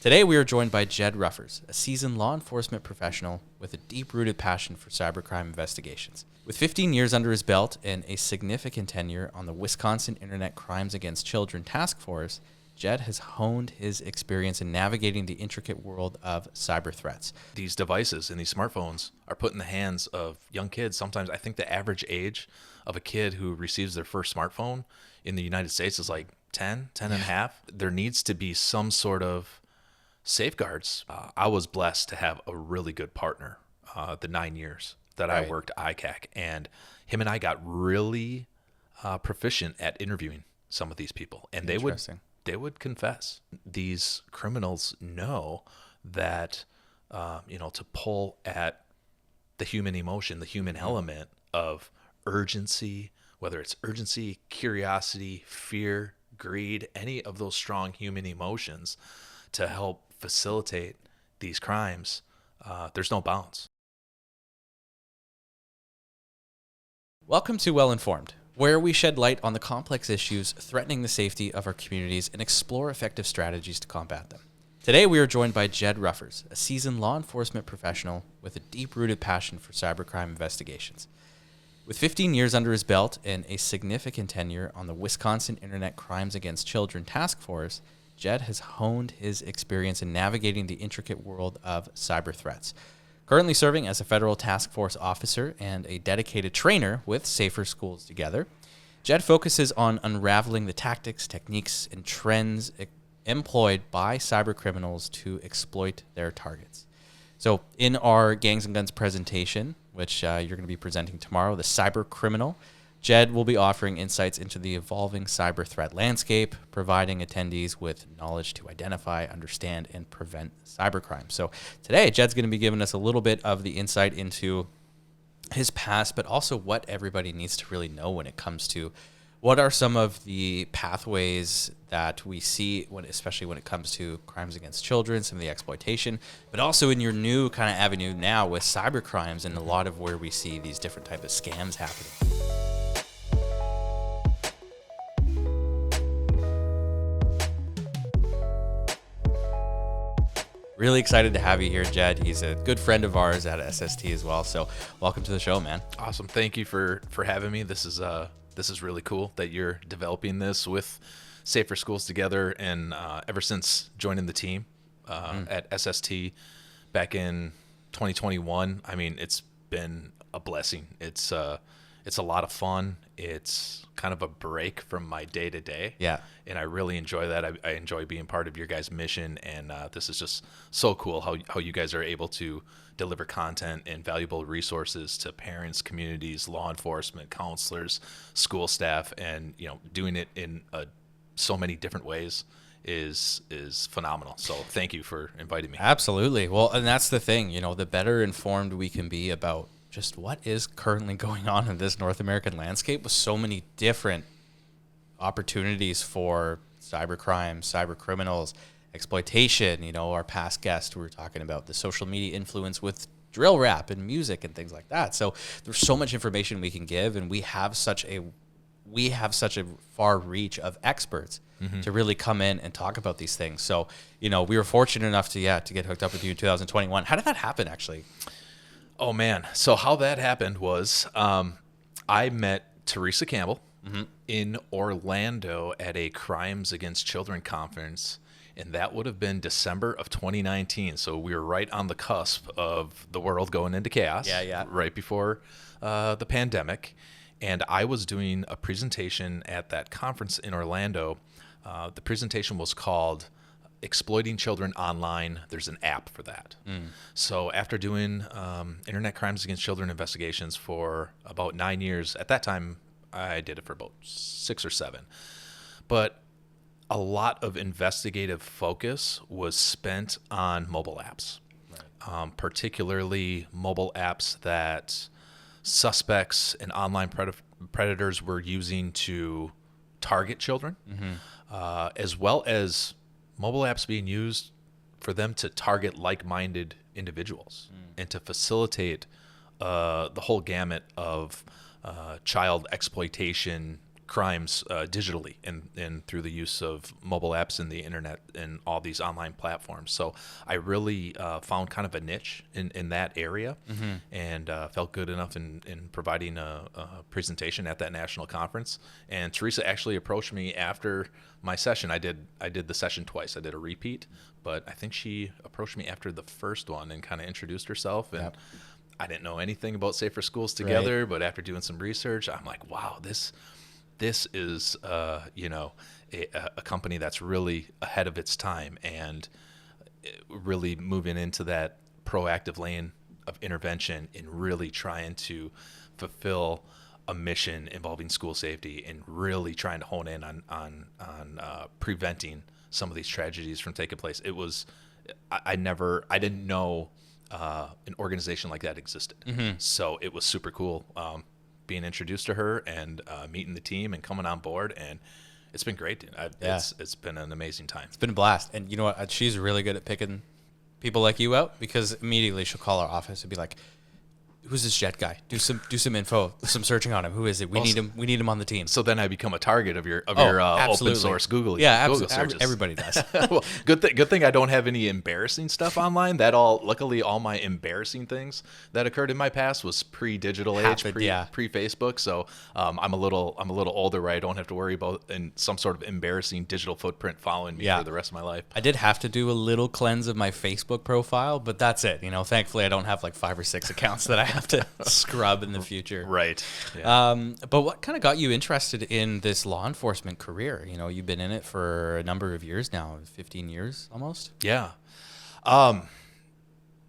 Today, we are joined by Jed Roffers, a seasoned law enforcement professional with a deep-rooted passion for cybercrime investigations. With 15 years under his belt and a significant tenure on the Wisconsin Internet Crimes Against Children Task Force, Jed has honed his experience in navigating the intricate world of cyber threats. These devices and these smartphones are put in the hands of young kids. Sometimes I think the average age of a kid who receives their first smartphone in the United States is like 10 and a half. There needs to be some sort of safeguards. I was blessed to have a really good partner the 9 years that I worked ICAC, and him and I got really proficient at interviewing some of these people, and they would confess. These criminals know that to pull at the human emotion, the human element of urgency, whether it's urgency, curiosity, fear, greed, any of those strong human emotions, to help facilitate these crimes, there's no bounds. Welcome to Well Informed, where we shed light on the complex issues threatening the safety of our communities and explore effective strategies to combat them. Today, we are joined by Jed Roffers, a seasoned law enforcement professional with a deep-rooted passion for cybercrime investigations. With 15 years under his belt and a significant tenure on the Wisconsin Internet Crimes Against Children Task Force, Jed has honed his experience in navigating the intricate world of cyber threats. Currently serving as a federal task force officer and a dedicated trainer with Safer Schools Together, Jed focuses on unraveling the tactics, techniques, and trends employed by cyber criminals to exploit their targets. So in our Gangs and Guns presentation, which you're going to be presenting tomorrow, The Cyber Criminal, Jed will be offering insights into the evolving cyber threat landscape, providing attendees with knowledge to identify, understand, and prevent cybercrime. So today, Jed's going to be giving us a little bit of the insight into his past, but also what everybody needs to really know when it comes to what are some of the pathways that we see, especially when it comes to crimes against children, some of the exploitation, but also in your new kind of avenue now with cybercrimes and a lot of where we see these different type of scams happening. Really excited to have you here, Jed. He's a good friend of ours at SST as well. So welcome to the show, man. Awesome. Thank you for having me. This is really cool that you're developing this with Safer Schools Together. And ever since joining the team at SST back in 2021, I mean, it's been a blessing. It's a lot of fun. It's kind of a break from my day to day. Yeah. And I really enjoy that. I enjoy being part of your guys' mission. And this is just so cool how you guys are able to deliver content and valuable resources to parents, communities, law enforcement, counselors, school staff, and doing it in so many different ways is phenomenal. So thank you for inviting me. Absolutely. Well, and that's the thing, the better informed we can be about just what is currently going on in this North American landscape with so many different opportunities for cybercrime, cyber criminals, exploitation. Our past guest, we were talking about the social media influence with drill rap and music and things like that. So there's so much information we can give, and we have such a far reach of experts to really come in and talk about these things. So, we were fortunate enough to get hooked up with you in 2021. How did that happen, actually? Oh, man. So how that happened was I met Teresa Campbell in Orlando at a Crimes Against Children conference, and that would have been December of 2019. So we were right on the cusp of the world going into chaos, right before the pandemic. And I was doing a presentation at that conference in Orlando. The presentation was called Exploiting Children Online. There's an app for that. So after doing internet crimes against children investigations for about 9 years, at that time I did it for about 6 or 7, but a lot of investigative focus was spent on mobile apps, particularly mobile apps that suspects and online predators were using to target children, as well as mobile apps being used for them to target like-minded individuals and to facilitate the whole gamut of child exploitation crimes digitally and through the use of mobile apps and the internet and all these online platforms. So I really found kind of a niche in that area, and felt good enough in providing a presentation at that national conference. And Teresa actually approached me after my session. I did the session twice. I did a repeat, but I think she approached me after the first one and kind of introduced herself. And I didn't know anything about Safer Schools Together, but after doing some research, I'm like, wow, this is a company that's really ahead of its time and really moving into that proactive lane of intervention and really trying to fulfill a mission involving school safety and really trying to hone in on preventing some of these tragedies from taking place. It was I didn't know an organization like that existed. So it was super cool being introduced to her and meeting the team and coming on board, and it's been great, dude. It's been an amazing time. It's been a blast. And you know what? She's really good at picking people like you out, because immediately she'll call our office and be like, who's this Jed guy? Do some info, some searching on him. Who is it? We need him on the team. So then I become a target of your open source Google searches. Everybody does. Well, good thing I don't have any embarrassing stuff online. Luckily all my embarrassing things that occurred in my past was pre-digital age, pre-Facebook. So I'm a little older where I don't have to worry about some sort of embarrassing digital footprint following me for the rest of my life. I did have to do a little cleanse of my Facebook profile, but that's it. Thankfully I don't have like 5 or 6 accounts that I have to scrub in the future. Right. Yeah. But what kind of got you interested in this law enforcement career? You've been in it for a number of years now, 15 years almost. Yeah.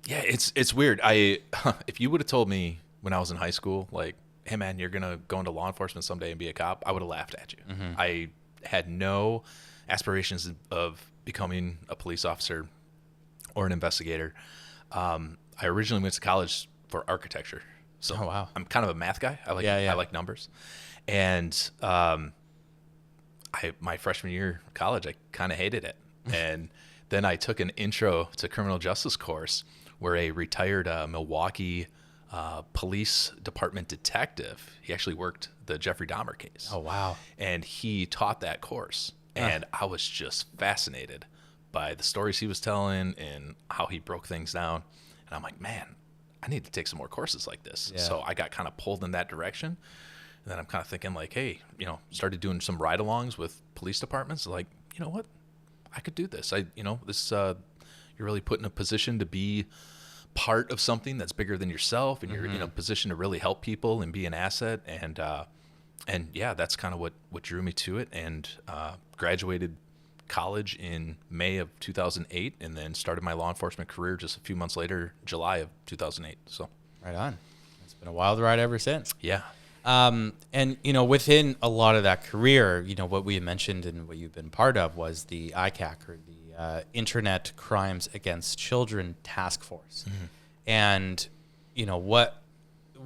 It's weird. If you would have told me when I was in high school, like, hey man, you're going to go into law enforcement someday and be a cop, I would have laughed at you. I had no aspirations of becoming a police officer or an investigator. I originally went to college for architecture. So I'm kind of a math guy. I like numbers. And my freshman year of college, I kind of hated it. And then I took an intro to criminal justice course where a retired Milwaukee police department detective, he actually worked the Jeffrey Dahmer case. Oh, wow. And he taught that course. And I was just fascinated by the stories he was telling and how he broke things down. And I'm like, man, I need to take some more courses like this. Yeah. So I got kind of pulled in that direction. And then I'm kind of thinking like, hey, started doing some ride-alongs with police departments. Like, you know what? I could do this. You're really put in a position to be part of something that's bigger than yourself. And you're in a position to really help people and be an asset. And yeah, that's kind of what drew me to it. And graduated college in May of 2008, and then started my law enforcement career just a few months later, July of 2008. So right on. It's been a wild ride ever since. Yeah. And within a lot of that career, what we mentioned and what you've been part of was the ICAC, or the Internet Crimes Against Children Task Force. And what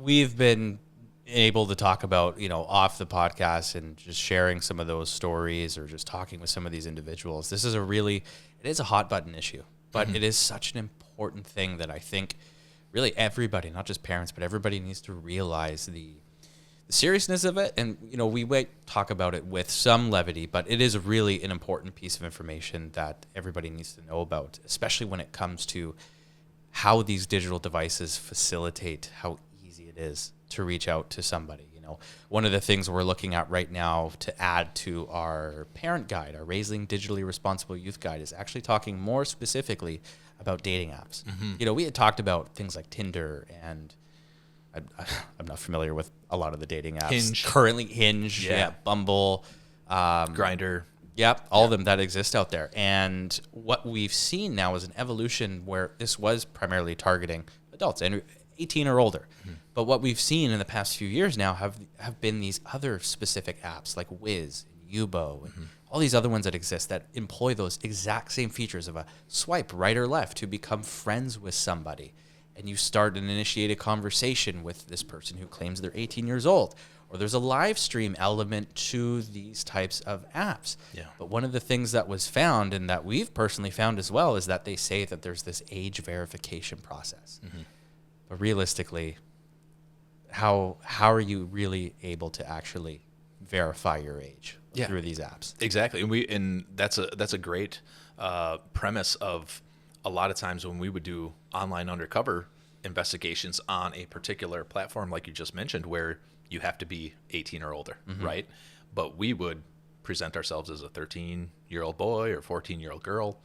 we've been able to talk about, off the podcast and just sharing some of those stories or just talking with some of these individuals. This is it is a hot button issue, but it is such an important thing that I think really everybody, not just parents, but everybody needs to realize the seriousness of it. And, we might talk about it with some levity, but it is really an important piece of information that everybody needs to know about, especially when it comes to how these digital devices facilitate how easy it is to reach out to somebody. One of the things we're looking at right now to add to our parent guide, our Raising Digitally Responsible Youth Guide, is actually talking more specifically about dating apps. We had talked about things like Tinder, and I'm not familiar with a lot of the dating apps. Hinge. Currently Hinge, Bumble, Grindr. Yep, all of them that exist out there. And what we've seen now is an evolution where this was primarily targeting adults and 18 or older. But what we've seen in the past few years now have been these other specific apps like Wiz and Yubo and all these other ones that exist that employ those exact same features of a swipe right or left to become friends with somebody. And you start and initiate a conversation with this person who claims they're 18 years old. Or there's a live stream element to these types of apps. Yeah. But one of the things that was found, and that we've personally found as well, is that they say that there's this age verification process. But realistically, how are you really able to actually verify your age through these apps. Exactly. And that's a great premise of a lot of times when we would do online undercover investigations on a particular platform, like you just mentioned, where you have to be 18 or older, right? But we would present ourselves as a 13-year-old boy or 14-year-old girl.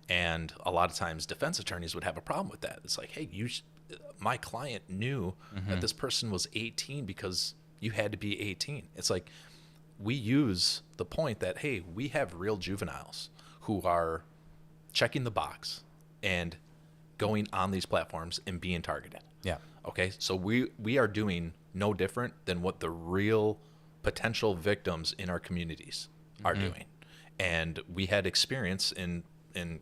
And a lot of times defense attorneys would have a problem with that. It's like, hey, my client knew that this person was 18 because you had to be 18. It's like, we use the point that, hey, we have real juveniles who are checking the box and going on these platforms and being targeted. Yeah. Okay. So we are doing no different than what the real potential victims in our communities are doing. And we had experience in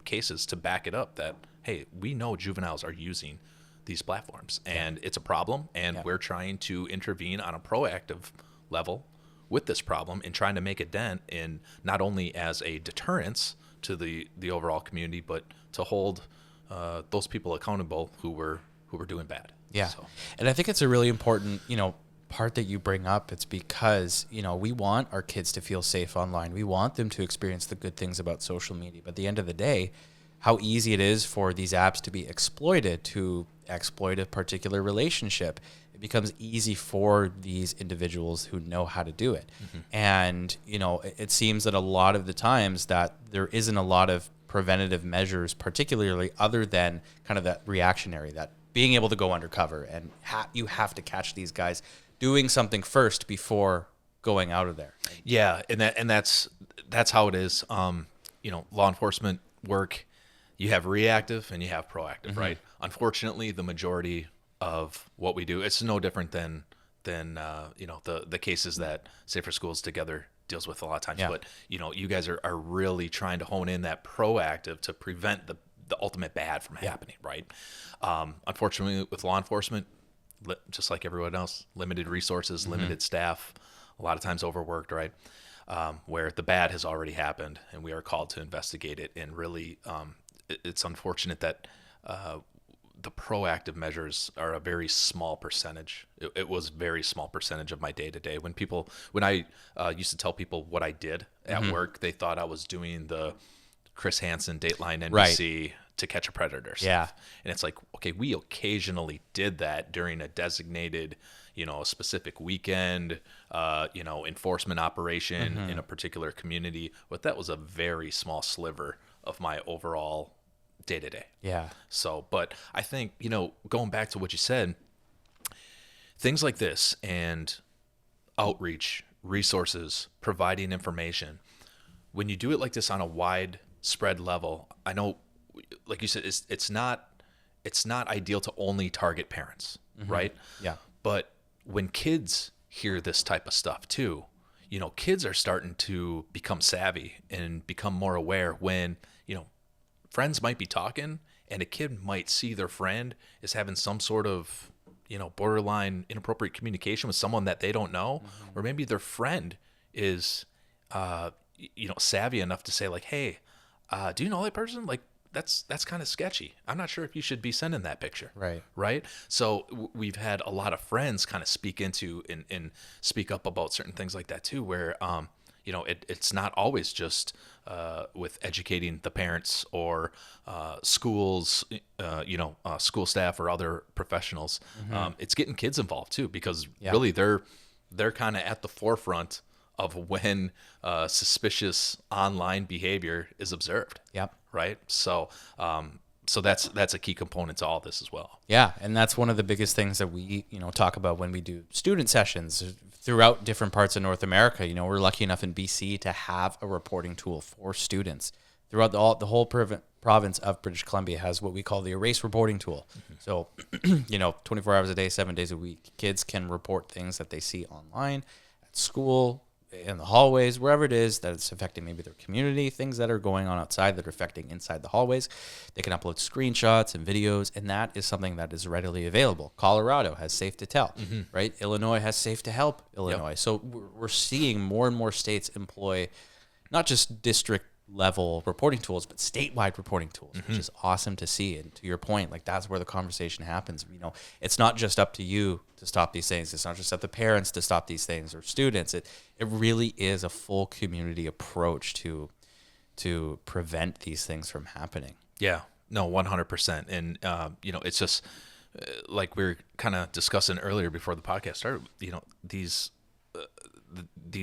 cases to back it up that, hey, we know juveniles are using these platforms and it's a problem, and we're trying to intervene on a proactive level with this problem and trying to make a dent in not only as a deterrence to the overall community, but to hold those people accountable who were doing bad. Yeah. So. And I think it's a really important, part that you bring up. It's because, we want our kids to feel safe online. We want them to experience the good things about social media. But at the end of the day, how easy it is for these apps to be exploited, to exploit a particular relationship. It becomes easy for these individuals who know how to do it. And, it seems that a lot of the times that there isn't a lot of preventative measures, particularly other than kind of that reactionary, that being able to go undercover, and you have to catch these guys doing something first before going out of there. Yeah, and that's how it is. Law enforcement work, you have reactive and you have proactive, right? Unfortunately, the majority of what we do, it's no different than the cases that Safer Schools Together deals with a lot of times. But you guys are really trying to hone in that proactive to prevent the ultimate bad from happening, right? Unfortunately, with law enforcement, just like everyone else, limited resources, limited staff, a lot of times overworked, right? Where the bad has already happened and we are called to investigate it. And really, it's unfortunate that the proactive measures are a very small percentage. It was very small percentage of my day to day. When I used to tell people what I did at work, they thought I was doing the Chris Hansen Dateline NBC to catch a predator stuff. And it's like, okay, we occasionally did that during a designated, a specific weekend, enforcement operation in a particular community. But that was a very small sliver of my overall day to day. Yeah. So, but I think, going back to what you said, things like this and outreach, resources, providing information, when you do it like this on a widespread level, I know, like you said, it's not ideal to only target parents, right? Yeah. But when kids hear this type of stuff too, kids are starting to become savvy and become more aware when, friends might be talking and a kid might see their friend is having some sort of, borderline inappropriate communication with someone that they don't know, or maybe their friend is, savvy enough to say like, hey, do you know that person? Like, that's kind of sketchy. I'm not sure if you should be sending that picture. Right. So we've had a lot of friends kind of speak into and speak up about certain things like that too, where, it's not always just with educating the parents or schools, school staff or other professionals. It's getting kids involved too, because really they're kind of at the forefront of when suspicious online behavior is observed. Yep. Right. So that's a key component to all this as well. Yeah, and that's one of the biggest things that we, talk about when we do student sessions throughout different parts of North America. We're lucky enough in BC to have a reporting tool for students. Throughout the whole province of British Columbia has what we call the Erase Reporting Tool. So, 24 hours a day, 7 days a week, kids can report things that they see online, at school, in the hallways, wherever it is that it's affecting maybe their community, things that are going on outside that are affecting inside the hallways. They can upload screenshots and videos, and that is something that is readily available. Colorado has Safe to Tell, right? Illinois has Safe to Help Illinois. So we're seeing more and more states employ not just district level reporting tools, but statewide reporting tools, which is awesome to see. And to your point, like that's where the conversation happens. You know, it's not just up to you to stop these things. It's not just up to parents to stop these things or students. It really is a full community approach to prevent these things from happening. Yeah, no, 100%. And, you know, it's just like we were kind of discussing earlier before the podcast started, you know, these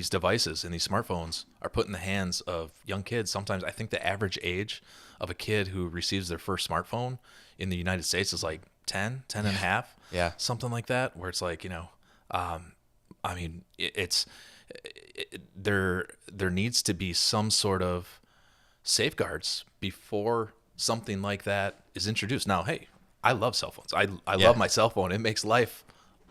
devices and these smartphones are put in the hands of young kids. Sometimes I think the average age of a kid who receives their first smartphone in the United States is like 10 and a half, something like that, where it's like, you know, I mean, there needs to be some sort of safeguards before something like that is introduced. Now, hey, I love cell phones. I love my cell phone. It makes life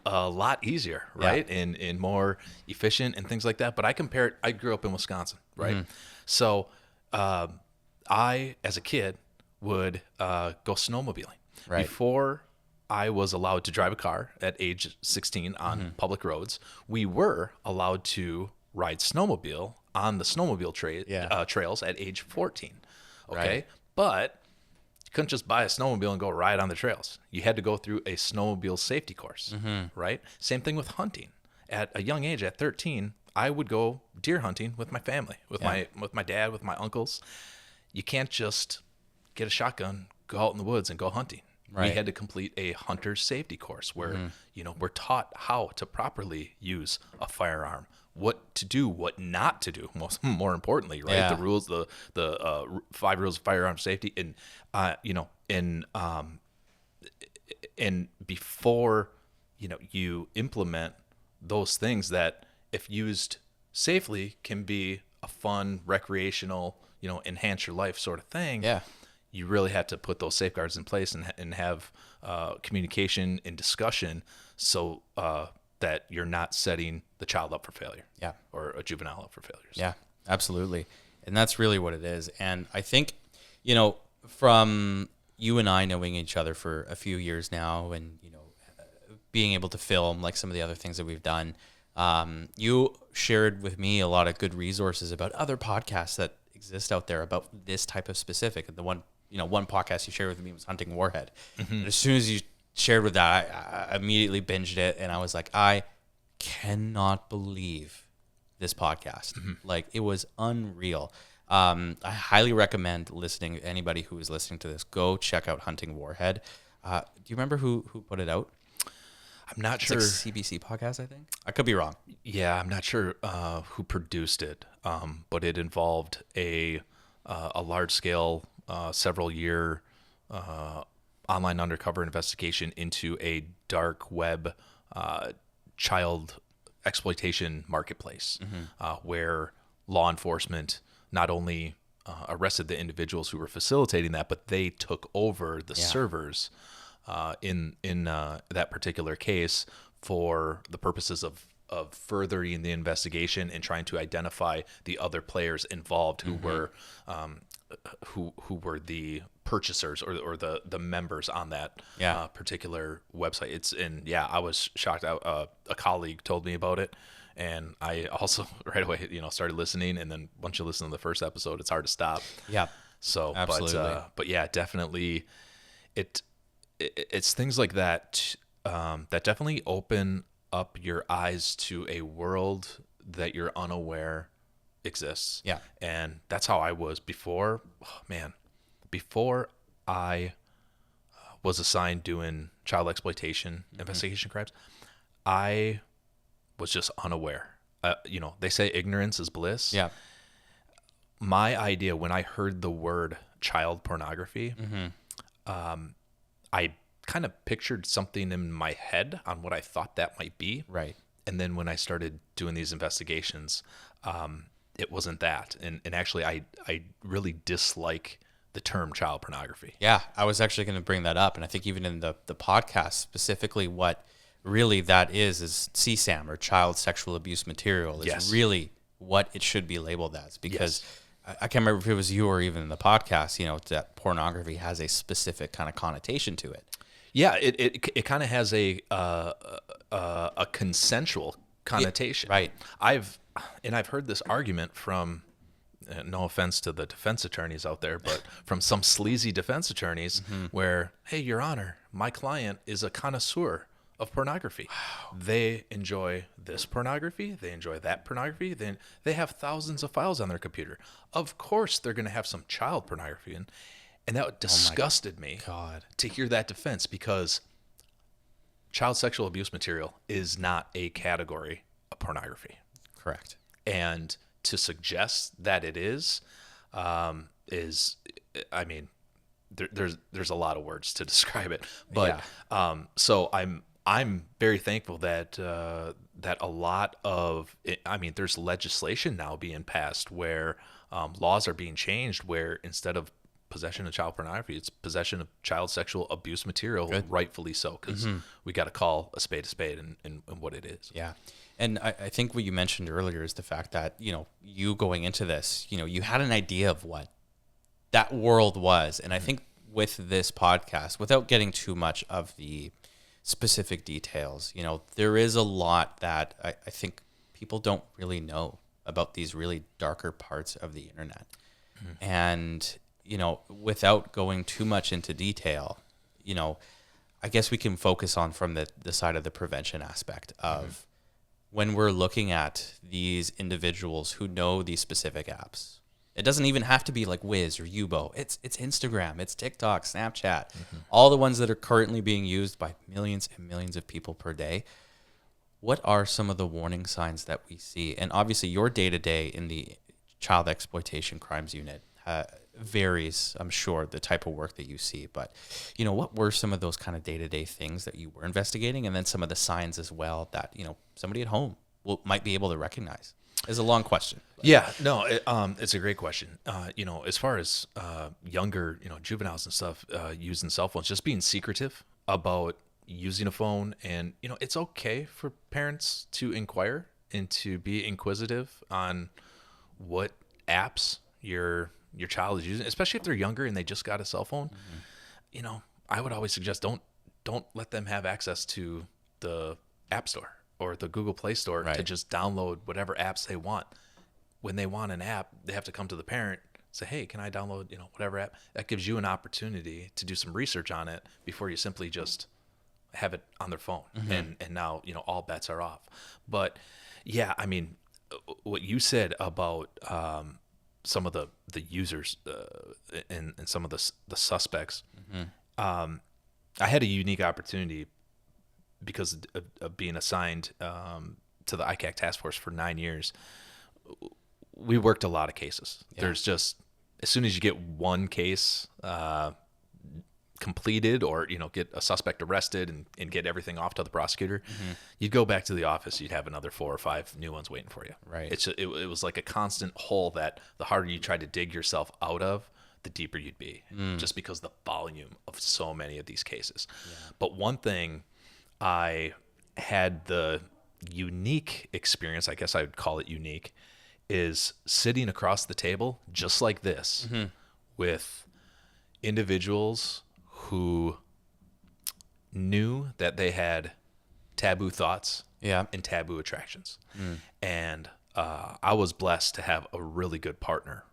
a lot easier, right? And more efficient and things like that. But I compare it, I grew up in Wisconsin, right? So I, as a kid, would go snowmobiling. Right. Before I was allowed to drive a car at age 16 on public roads, we were allowed to ride snowmobile on the snowmobile trails at age 14. Okay. Right. But you couldn't just buy a snowmobile and go ride on the trails. You had to go through a snowmobile safety course, right? Same thing with hunting. At a young age, at 13, I would go deer hunting with my family, with my dad, with my uncles. You can't just get a shotgun, go out in the woods and go hunting. Right. We had to complete a hunter's safety course where, you know, we're taught how to properly use a firearm, what to do, what not to do. More importantly, right? The rules, the 5 rules of firearm safety, and you know, and before, you know, you implement those things that, if used safely, can be a fun, recreational, you know, enhance your life sort of thing. Yeah. You really have to put those safeguards in place and have communication and discussion so that you're not setting the child up for failure. Yeah. Or a juvenile up for failures. Yeah, absolutely. And that's really what it is. And I think, you know, from you and I knowing each other for a few years now, and, you know, being able to film like some of the other things that we've done, you shared with me a lot of good resources about other podcasts that exist out there about this type of specific. And the one podcast you shared with me was Hunting Warhead. And as soon as you shared with that, I immediately binged it, and I was like, I cannot believe this podcast. Like, it was unreal. I highly recommend listening. Anybody who is listening to this, go check out Hunting Warhead. Do you remember who put it out? I'm not It's sure. like CBC podcast, I think. I could be wrong. Yeah, I'm not sure who produced it, but it involved a large scale, several year online undercover investigation into a dark web child exploitation marketplace, where law enforcement not only arrested the individuals who were facilitating that, but they took over the servers in that particular case for the purposes of furthering the investigation and trying to identify the other players involved who were who were the purchasers or the members on that particular website. I was shocked. A colleague told me about it, and I also right away, you know, started listening. And then once you listen to the first episode, it's hard to stop. Yeah. So, absolutely. but yeah, definitely, it's things like that that definitely open up your eyes to a world that you're unaware exists. Yeah. And that's how I was before. Before I was assigned doing child exploitation investigation crimes, I was just unaware. You know, they say ignorance is bliss. Yeah. My idea when I heard the word child pornography, I kind of pictured something in my head on what I thought that might be. Right. And then when I started doing these investigations, it wasn't that. And actually, I really dislike the term child pornography. Yeah, I was actually going to bring that up. And I think even in the podcast, specifically what really that is CSAM, or child sexual abuse material, is really what it should be labeled as. Because I can't remember if it was you or even in the podcast, you know, that pornography has a specific kind of connotation to it. Yeah, it kind of has a consensual connotation. Right. I've heard this argument from no offense to the defense attorneys out there, but from some sleazy defense attorneys where, hey, Your Honor, my client is a connoisseur of pornography. Wow. They enjoy this pornography. They enjoy that pornography. Then they have thousands of files on their computer. Of course, they're going to have some child pornography. And that disgusted me to hear that defense, because child sexual abuse material is not a category of pornography. Correct. And to suggest that it is, I mean, there's a lot of words to describe it. But so I'm very thankful that that a lot of it, I mean, there's legislation now being passed where laws are being changed where instead of possession of child pornography, it's possession of child sexual abuse material. Good. Rightfully so, because we got to call a spade and what it is. Yeah. And I think what you mentioned earlier is the fact that, you going into this, you had an idea of what that world was. And I think with this podcast, without getting too much of the specific details, there is a lot that I think people don't really know about these really darker parts of the internet. And, without going too much into detail, I guess we can focus on from the side of the prevention aspect of when we're looking at these individuals who know these specific apps. It doesn't even have to be like Wiz or Yubo. It's Instagram, it's TikTok, Snapchat, all the ones that are currently being used by millions and millions of people per day. What are some of the warning signs that we see? And obviously your day-to-day in the child exploitation crimes unit varies, I'm sure, the type of work that you see. But, what were some of those kind of day-to-day things that you were investigating? And then some of the signs as well that, somebody at home might be able to recognize? It's a long question. Yeah, no, it's a great question. As far as younger, juveniles and stuff using cell phones, just being secretive about using a phone. And, it's okay for parents to inquire and to be inquisitive on what apps your child is using, especially if they're younger and they just got a cell phone. I would always suggest don't let them have access to the App Store or the Google Play Store to just download whatever apps they want. When they want an app, they have to come to the parent, say, hey, can I download, whatever app? That gives you an opportunity to do some research on it before you simply just have it on their phone. And now, all bets are off. But yeah, I mean, what you said about some of the users and some of the suspects, I had a unique opportunity because of being assigned to the ICAC task force for 9 years. We worked a lot of cases. Yeah. There's just, as soon as you get one case completed or, get a suspect arrested and get everything off to the prosecutor, you'd go back to the office, you'd have another 4 or 5 new ones waiting for you. Right. It was like a constant hole that the harder you try to dig yourself out of, the deeper you'd be, just because the volume of so many of these cases. Yeah. But one thing I had the unique experience, I guess I would call it unique, is sitting across the table just like this with individuals who knew that they had taboo thoughts and taboo attractions. And I was blessed to have a really good partner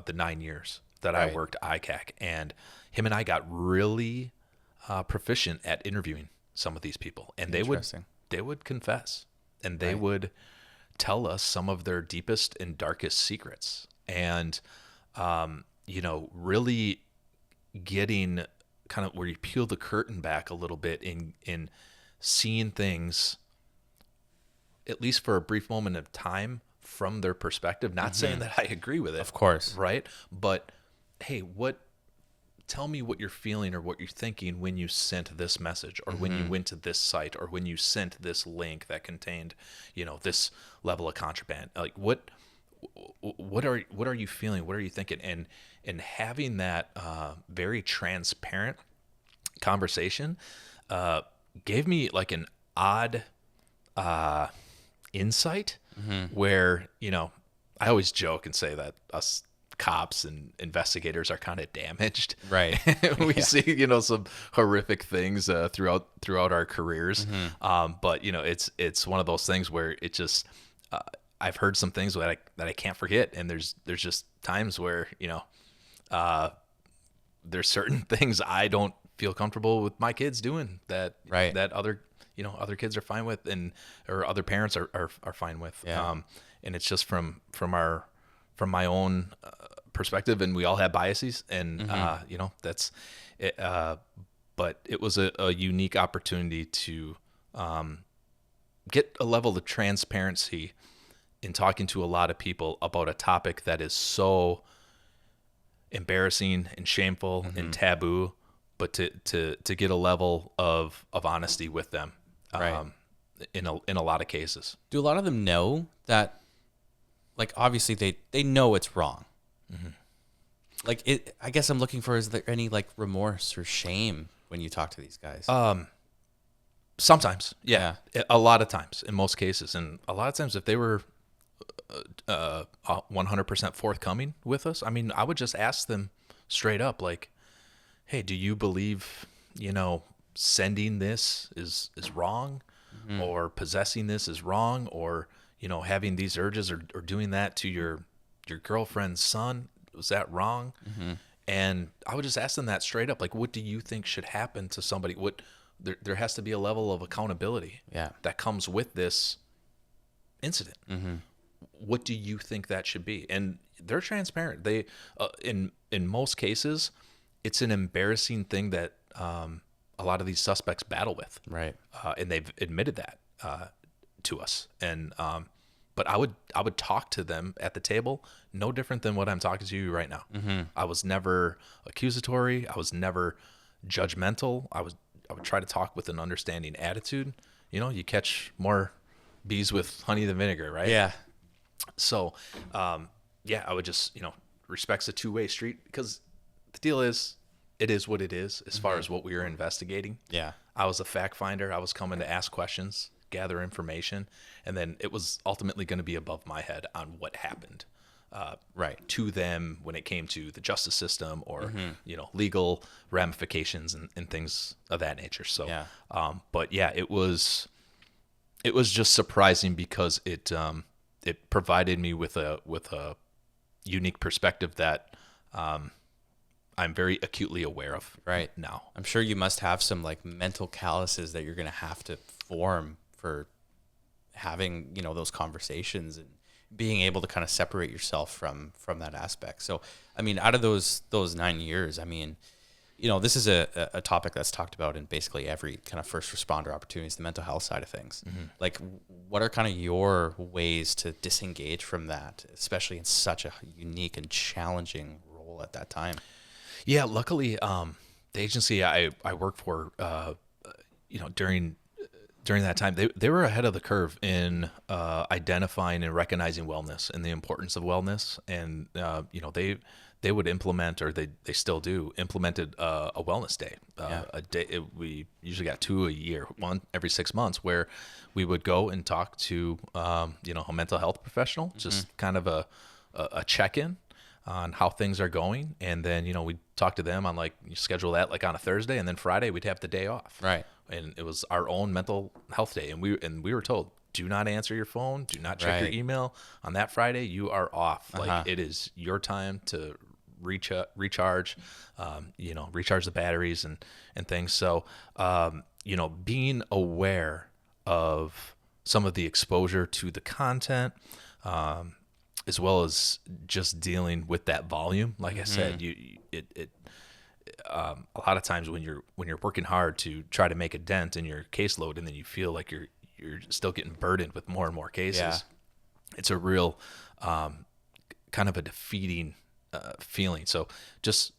the 9 years that I worked ICAC. And him and I got really proficient at interviewing some of these people. And they would confess. And they would tell us some of their deepest and darkest secrets. And, really getting kind of where you peel the curtain back a little bit in seeing things, at least for a brief moment of time, from their perspective. Not saying that I agree with it. Of course. Right? But, hey, tell me what you're feeling or what you're thinking when you sent this message or when you went to this site or when you sent this link that contained, this level of contraband. Like what are you feeling? What are you thinking? And having that very transparent conversation gave me like an odd insight where, I always joke and say that us cops and investigators are kind of damaged. Right. We see, some horrific things throughout our careers. But, it's one of those things where it just, I've heard some things that I can't forget, and there's just times where there's certain things I don't feel comfortable with my kids doing that Right. that other kids are fine with, or other parents are fine with. Yeah. And it's just from my own perspective, and we all have biases, and that's it. But it was a unique opportunity to get a level of transparency in talking to a lot of people about a topic that is so embarrassing and shameful and taboo, but to get a level of honesty with them, Right. in a lot of cases. Do a lot of them know that, like, obviously they know it's wrong? Like, I guess I'm looking for, is there any, like, remorse or shame when you talk to these guys? Sometimes, yeah. A lot of times, in most cases, and a lot of times, if they were 100% forthcoming with us, I mean, I would just ask them straight up, like, "Hey, do you believe, sending this is wrong, or possessing this is wrong, or having these urges, or doing that to your girlfriend's son, was that wrong?" And I would just ask them that straight up, like, what do you think should happen to somebody? There has to be a level of accountability that comes with this incident. What do you think that should be? And they're transparent. They, in most cases, it's an embarrassing thing that a lot of these suspects battle with, Right. And they've admitted that to us. And but I would talk to them at the table, no different than what I'm talking to you right now. I was never accusatory. I was never judgmental. I would try to talk with an understanding attitude. You catch more bees with honey than vinegar, right? Yeah. So, I would just, respect's a two-way street, because the deal is, it is what it is as far as what we were investigating. Yeah. I was a fact finder. I was coming to ask questions, gather information, and then it was ultimately going to be above my head on what happened to them when it came to the justice system, or legal ramifications and things of that nature. So, but yeah, it was just surprising, because it provided me with a unique perspective that I'm very acutely aware of Right now. I'm sure you must have some, like, mental calluses that you're going to have to form for having, those conversations and being able to kind of separate yourself from that aspect. So, I mean, out of those 9 years, I mean, this is a topic that's talked about in basically every kind of first responder opportunities, the mental health side of things. Like, what are kind of your ways to disengage from that, especially in such a unique and challenging role at that time? Yeah, luckily, the agency I worked for, during that time, they were ahead of the curve in identifying and recognizing wellness and the importance of wellness. And they would implement, or they still do, implemented a wellness day. A day, we usually got 2 a year, one every 6 months, where we would go and talk to a mental health professional, just kind of a check-in on how things are going. And then we'd talk to them on, like, you schedule that like on a Thursday, and then Friday we'd have the day off. Right. And it was our own mental health day, and we were told, do not answer your phone, do not check your email on that Friday. You are off. Like, it is your time to recharge, recharge the batteries and things. So, being aware of some of the exposure to the content, as well as just dealing with that volume. Like I said, a lot of times when you're working hard to try to make a dent in your caseload, and then you feel like you're still getting burdened with more and more cases, it's a real kind of a defeating feeling. So just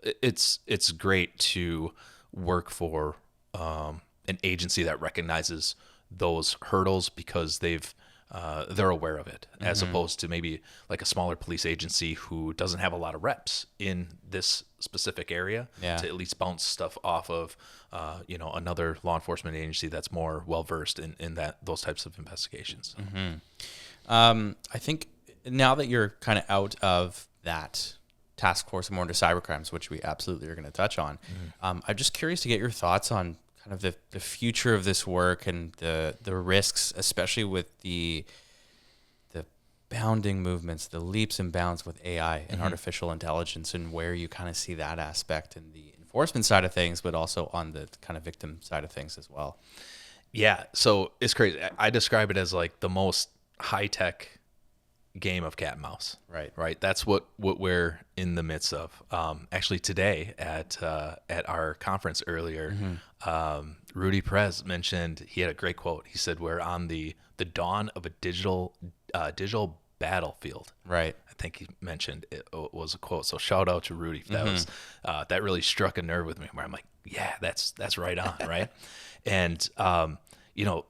it's great to work for an agency that recognizes those hurdles, because they're aware of it, as opposed to maybe like a smaller police agency who doesn't have a lot of reps in this specific area to at least bounce stuff off of, another law enforcement agency that's more well-versed in those types of investigations. I think now that you're kind of out of that task force and more into cybercrimes, which we absolutely are going to touch on, I'm just curious to get your thoughts on kind of the future of this work and the risks, especially with the bounding movements, the leaps and bounds with AI and artificial intelligence, and where you kind of see that aspect in the enforcement side of things, but also on the kind of victim side of things as well. Yeah, so it's crazy. I describe it as like the most high-tech game of cat and mouse. Right. That's what we're in the midst of. Actually, today at our conference earlier, Rudy Perez mentioned, he had a great quote. He said, "We're on the dawn of a digital battlefield." Right. I think he mentioned it was a quote. So shout out to Rudy. That was that really struck a nerve with me, where I'm like, yeah, that's right on, right? And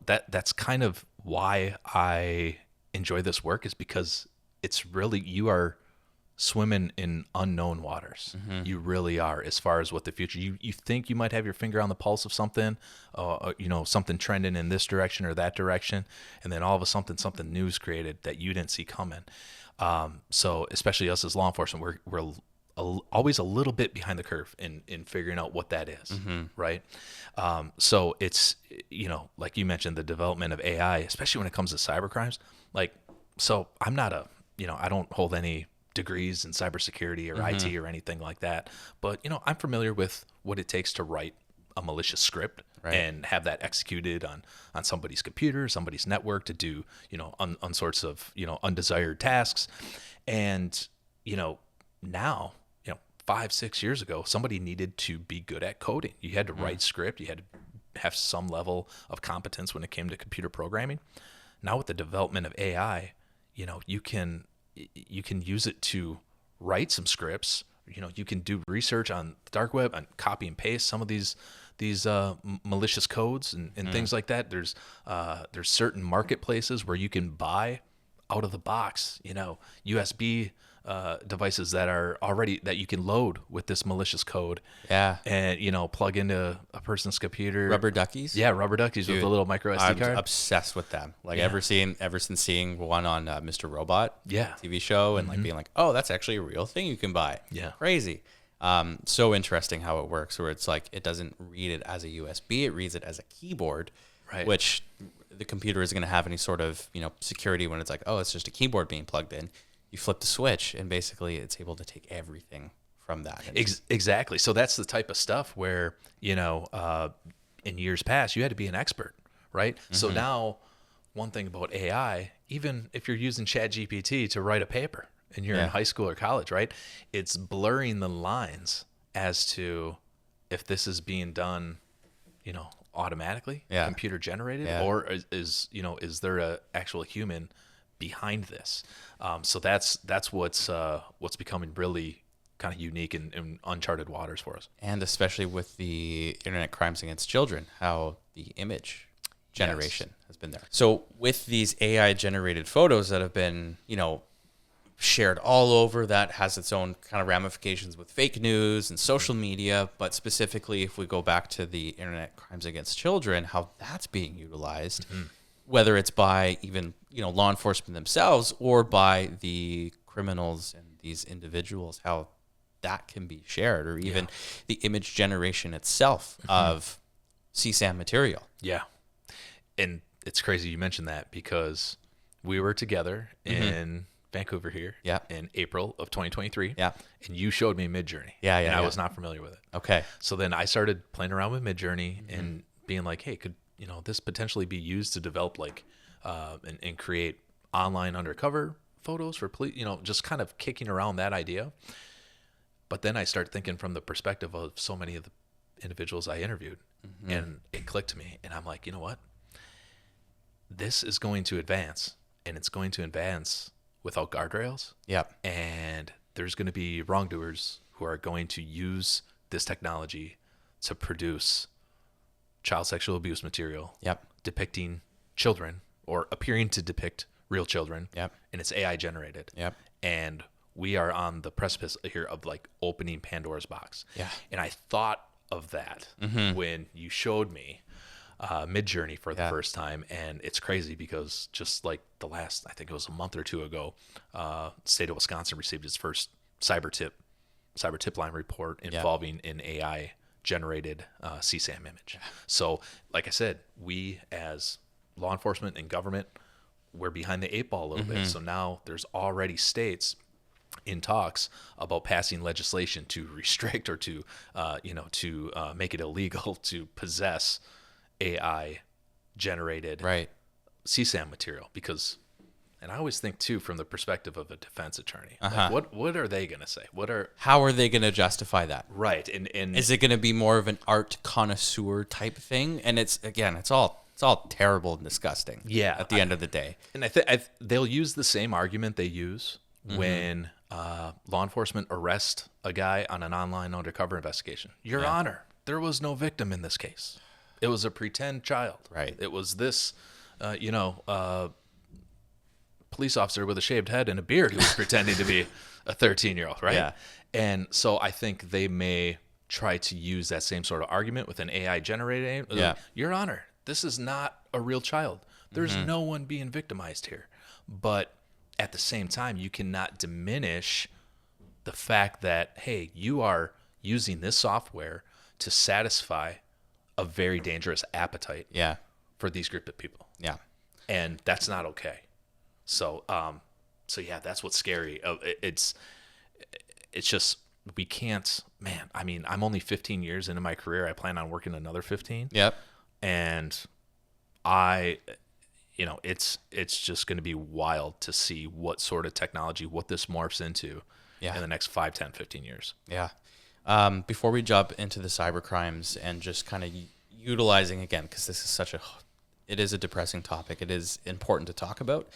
that's kind of why I enjoy this work, is because it's really, you are swimming in unknown waters. You really are, as far as what the future. You think you might have your finger on the pulse of something, something trending in this direction or that direction, and then all of a sudden something new is created that you didn't see coming. So especially us as law enforcement, we're always a little bit behind the curve in figuring out what that is, right? So it's, like you mentioned, the development of AI, especially when it comes to cyber crimes. Like, so I'm not I don't hold any degrees in cybersecurity or IT or anything like that, but I'm familiar with what it takes to write a malicious script, right, and have that executed on somebody's computer, somebody's network, to do on sorts of undesired tasks. And now 5-6 years ago, somebody needed to be good at coding. You had to write script. You had to have some level of competence when it came to computer programming. Now with the development of AI, you can use it to write some scripts. You can do research on the dark web and copy and paste some of these malicious codes and things like that. There's certain marketplaces where you can buy out of the box, USB devices that are already, that you can load with this malicious code. Yeah. And plug into a person's computer. Rubber duckies. Yeah, rubber duckies. Dude, with a little micro SD card. I'm obsessed with them. Like, ever since seeing one on Mr. Robot, yeah, TV show, and like being like, oh, that's actually a real thing you can buy. Yeah, crazy. So interesting how it works, where it's like, it doesn't read it as a USB, it reads it as a keyboard, right? Which the computer isn't going to have any sort of security when it's like, oh, it's just a keyboard being plugged in. You flip the switch, and basically it's able to take everything from that. Exactly. So that's the type of stuff where, in years past, you had to be an expert, right? So now, one thing about AI, even if you're using ChatGPT to write a paper and you're in high school or college, right, it's blurring the lines as to if this is being done, automatically, computer generated, or is there a actual human behind this? So that's what's becoming really kind of unique in uncharted waters for us. And especially with the internet crimes against children, how the image generation has been there. So with these AI generated photos that have been, shared all over, that has its own kind of ramifications with fake news and social media, but specifically if we go back to the internet crimes against children, how that's being utilized, whether it's by even, law enforcement themselves or by the criminals and these individuals, how that can be shared, or even the image generation itself of CSAM material. Yeah. And it's crazy you mentioned that, because we were together in Vancouver here in April of 2023. Yeah. And you showed me Midjourney. And I was not familiar with it. Okay. So then I started playing around with Midjourney and being like, hey, could this potentially be used to develop and create online undercover photos for police, just kind of kicking around that idea. But then I start thinking from the perspective of so many of the individuals I interviewed, and it clicked to me, and I'm like, you know what? This is going to advance, and it's going to advance without guardrails. Yep. And there's going to be wrongdoers who are going to use this technology to produce child sexual abuse material, depicting children or appearing to depict real children, and it's AI generated. And we are on the precipice here of opening Pandora's box. And I thought of that when you showed me Midjourney for the first time, and it's crazy because just like the last, I think it was a month or two ago, state of Wisconsin received its first cyber tip line report involving an AI generated CSAM image. So like I said, we as law enforcement and government, we're behind the eight ball a little bit. So now there's already states in talks about passing legislation to restrict or to make it illegal to possess AI generated Right. CSAM material, because, and I always think too from the perspective of a defense attorney, Uh-huh. like what are they going to say? How are they going to justify that? Right, and Is it going to be more of an art connoisseur type thing? And it's all terrible and disgusting. Yeah, At the end of the day. And I think they'll use the same argument they use when law enforcement arrest a guy on an online undercover investigation. Your Honor, there was no victim in this case. It was a pretend child. Right. It was this, police officer with a shaved head and a beard who was pretending to be a 13-year-old, right? Yeah. And so I think they may try to use that same sort of argument with an AI generated. Yeah. Your Honor, this is not a real child. There's no one being victimized here. But at the same time, you cannot diminish the fact that, hey, you are using this software to satisfy a very dangerous appetite Yeah. for these group of people. Yeah. And that's not okay. So yeah, that's what's scary. It's just, we can't, man, I mean, I'm only 15 years into my career. I plan on working another 15. Yep. And it's just going to be wild to see what sort of technology, what this morphs into in the next 5, 10, 15 years. Yeah. Before we jump into the cyber crimes and just kind of utilizing, again, because this is it is a depressing topic. It is important to talk about.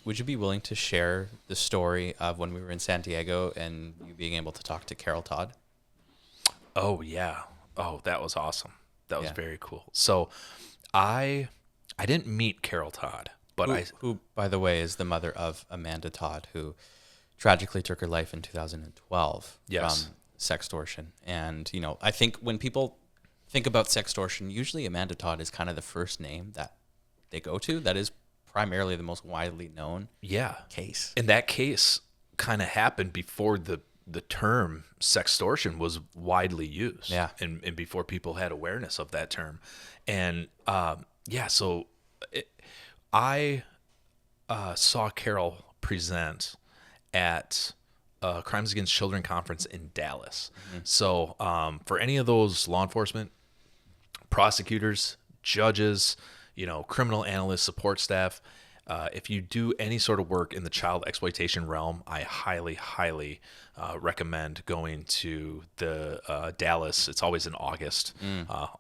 Would you be willing to share the story of when we were in San Diego and you being able to talk to Carol Todd? Oh, yeah. Oh, that was awesome. That was Yeah. very cool. So I didn't meet Carol Todd, but who, by the way, is the mother of Amanda Todd, who tragically took her life in 2012 Yes. from sextortion. And, I think when people think about sextortion, usually Amanda Todd is kind of the first name that they go to. That is primarily the most widely known case. And that case kind of happened before the term sextortion was widely used. Yeah. And before people had awareness of that term. And so I saw Carol present at a Crimes Against Children conference in Dallas. So for any of those law enforcement, prosecutors, judges, criminal analysts, support staff, if you do any sort of work in the child exploitation realm, I highly, highly recommend going to the Dallas. It's always in August,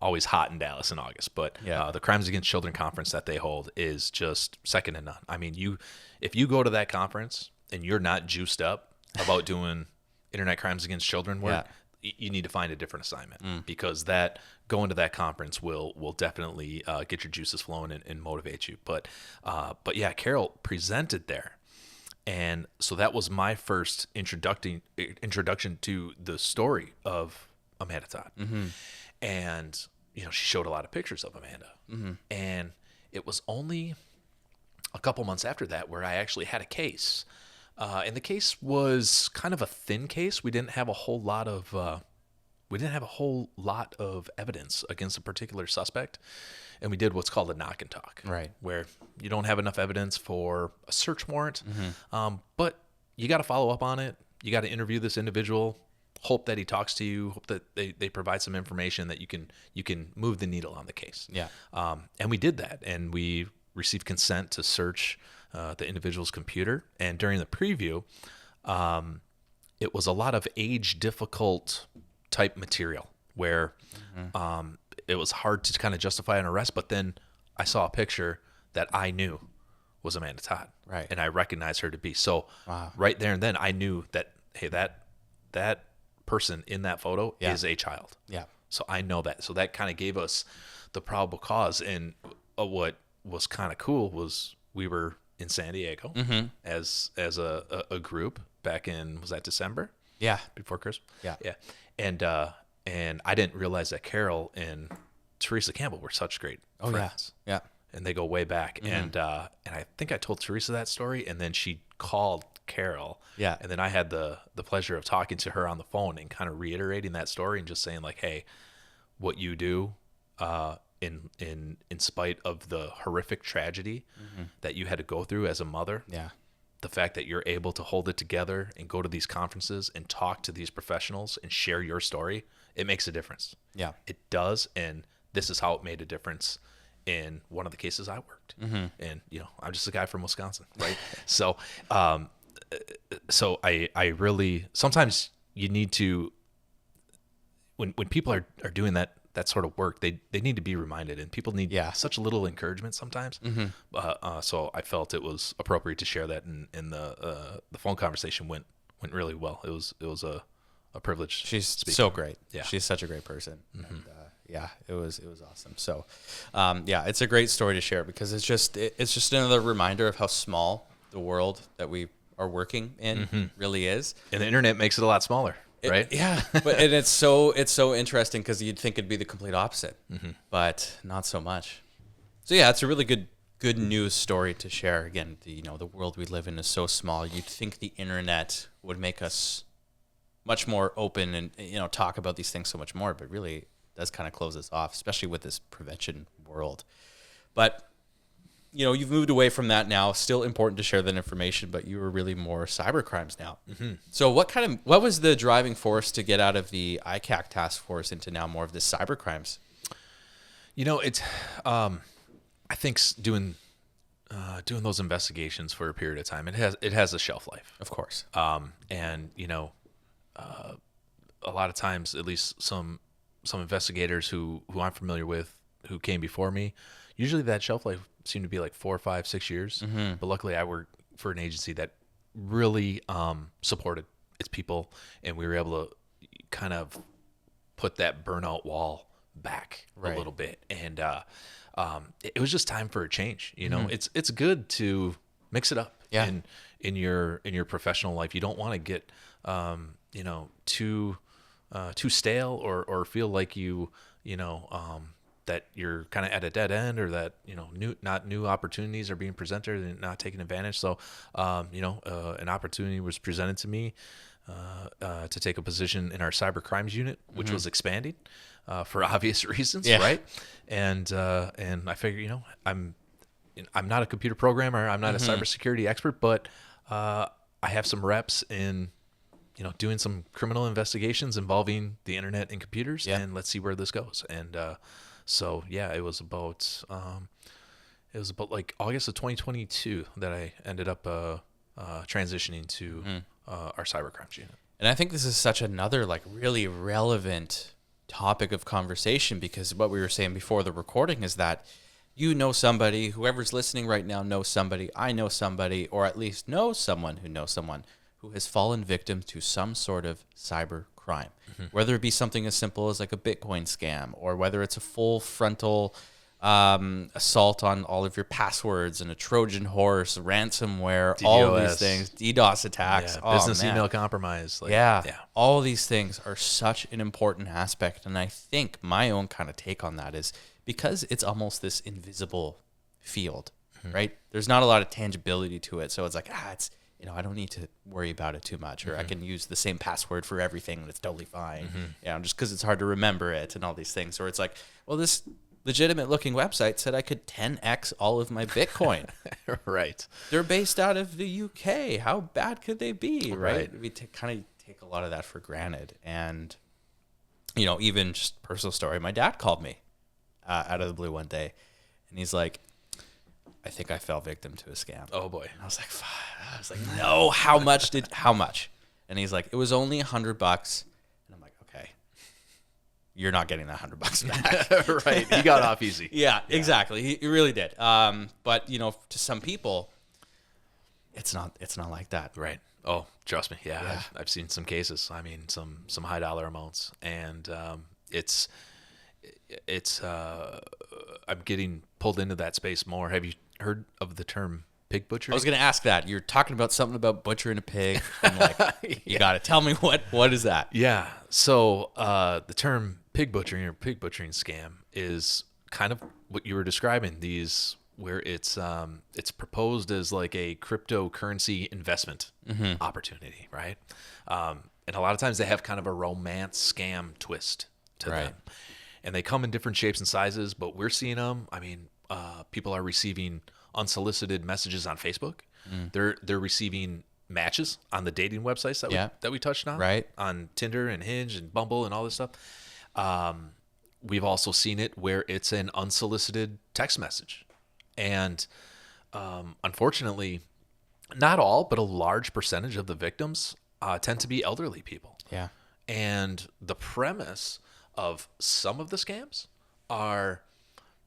always hot in Dallas in August. But the Crimes Against Children conference that they hold is just second to none. I mean, if you go to that conference and you're not juiced up about doing internet crimes against children work, you need to find a different assignment, because going to that conference will definitely get your juices flowing and motivate you. But yeah, Carol presented there. And so that was my first introduction to the story of Amanda Todd. And, she showed a lot of pictures of Amanda. And it was only a couple months after that where I actually had a case. And the case was kind of a thin case. We didn't have a whole lot of evidence against a particular suspect, and we did what's called a knock and talk, Right. where you don't have enough evidence for a search warrant, but you got to follow up on it. You got to interview this individual, hope that he talks to you, hope that they provide some information that you can move the needle on the case. Yeah. And we did that, and we received consent to search the individual's computer. And during the preview, it was a lot of age difficult type material where it was hard to kind of justify an arrest. But then I saw a picture that I knew was Amanda Todd. Right. And I recognized her to be. So Wow. right there and then I knew that, hey, that person in that photo is a child. Yeah. So I know that. So that kind of gave us the probable cause. And what was kind of cool was we were in San Diego as a group back in, was that December? Yeah. Before Christmas? Yeah. Yeah. And I didn't realize that Carol and Teresa Campbell were such great friends. Yeah. And they go way back. And I think I told Teresa that story, and then she called Carol. Yeah. And then I had the pleasure of talking to her on the phone and kind of reiterating that story and just saying like, hey, what you do in spite of the horrific tragedy that you had to go through as a mother. Yeah. The fact that you're able to hold it together and go to these conferences and talk to these professionals and share your story, it makes a difference. Yeah. It does. And this is how it made a difference in one of the cases I worked. And, I'm just a guy from Wisconsin, right? So, I really, sometimes you need to, when people are doing that sort of work, they need to be reminded, and people need such little encouragement sometimes. So I felt it was appropriate to share that, and the phone conversation went really well. It was a privilege. She's so great. Yeah, she's such a great person. And, it was awesome. So, it's a great story to share because it's just another reminder of how small the world that we are working in really is, and the internet makes it a lot smaller. Right. And it's so interesting because you'd think it'd be the complete opposite, but not so much. So it's a really good news story to share. Again, the world we live in is so small. You'd think the internet would make us much more open and talk about these things so much more, but really it does kind of close us off, especially with this prevention world. But you've moved away from that now. Still important to share that information, but you were really more cyber crimes now. So what was the driving force to get out of the ICAC task force into now more of the cyber crimes? It's, I think doing those investigations for a period of time, it has a shelf life, of course. And a lot of times, at least some investigators who I'm familiar with, who came before me, usually that shelf life seemed to be like 4, 5, 6 years. But luckily I worked for an agency that really supported its people, and we were able to kind of put that burnout wall back a little bit. And it was just time for a change. It's good to mix it up in your professional life. You don't want to get too stale or feel like that you're kind of at a dead end, or that new opportunities are being presented and not taken advantage. So an opportunity was presented to me to take a position in our cyber crimes unit, which was expanding for obvious reasons, right? And I figure I'm not a computer programmer, I'm not a cybersecurity expert, but I have some reps in doing some criminal investigations involving the internet and computers, and let's see where this goes. And so it was about like August of 2022 that I ended up transitioning to our cyber crimes unit. And I think this is such another like really relevant topic of conversation, because what we were saying before the recording is that somebody, whoever's listening right now knows somebody, I know somebody, or at least knows someone who knows someone who has fallen victim to some sort of cyber crime, whether it be something as simple as like a Bitcoin scam, or whether it's a full frontal assault on all of your passwords and a Trojan horse, ransomware, DDoS. all of these things, DDoS attacks, business email compromise. All of these things are such an important aspect. And I think my own kind of take on that is because it's almost this invisible field, right? There's not a lot of tangibility to it. So it's like, it's, I don't need to worry about it too much, or I can use the same password for everything and it's totally fine. Just because it's hard to remember it and all these things. Or it's like, well, this legitimate looking website said I could 10x all of my Bitcoin. Right. They're based out of the UK. How bad could they be? Right. We kind of take a lot of that for granted. And, even just personal story, my dad called me out of the blue one day, and he's like, I think I fell victim to a scam. Oh boy. And I was like, no, how much? And he's like, it was only $100. And I'm like, okay, you're not getting that $100 back. Right. He got off easy. Yeah, exactly. He really did. But to some people, it's not like that. Right. Oh, trust me. Yeah. I've seen some cases. I mean, some high dollar amounts, and it's I'm getting pulled into that space more. Have you heard of the term pig butchery? I was going to ask that. You're talking about something about butchering a pig. I'm like, you got to tell me what is that? Yeah. So the term pig butchering or pig butchering scam is kind of what you were describing. These where it's proposed as like a cryptocurrency investment opportunity, right? And a lot of times they have kind of a romance scam twist to them. and they come in different shapes and sizes, but we're seeing them. I mean, people are receiving unsolicited messages on Facebook. They're receiving matches on the dating websites that we touched on, Right. on Tinder and Hinge and Bumble and all this stuff. We've also seen it where it's an unsolicited text message, and unfortunately, not all, but a large percentage of the victims tend to be elderly people. Yeah. And the premise of some of the scams are,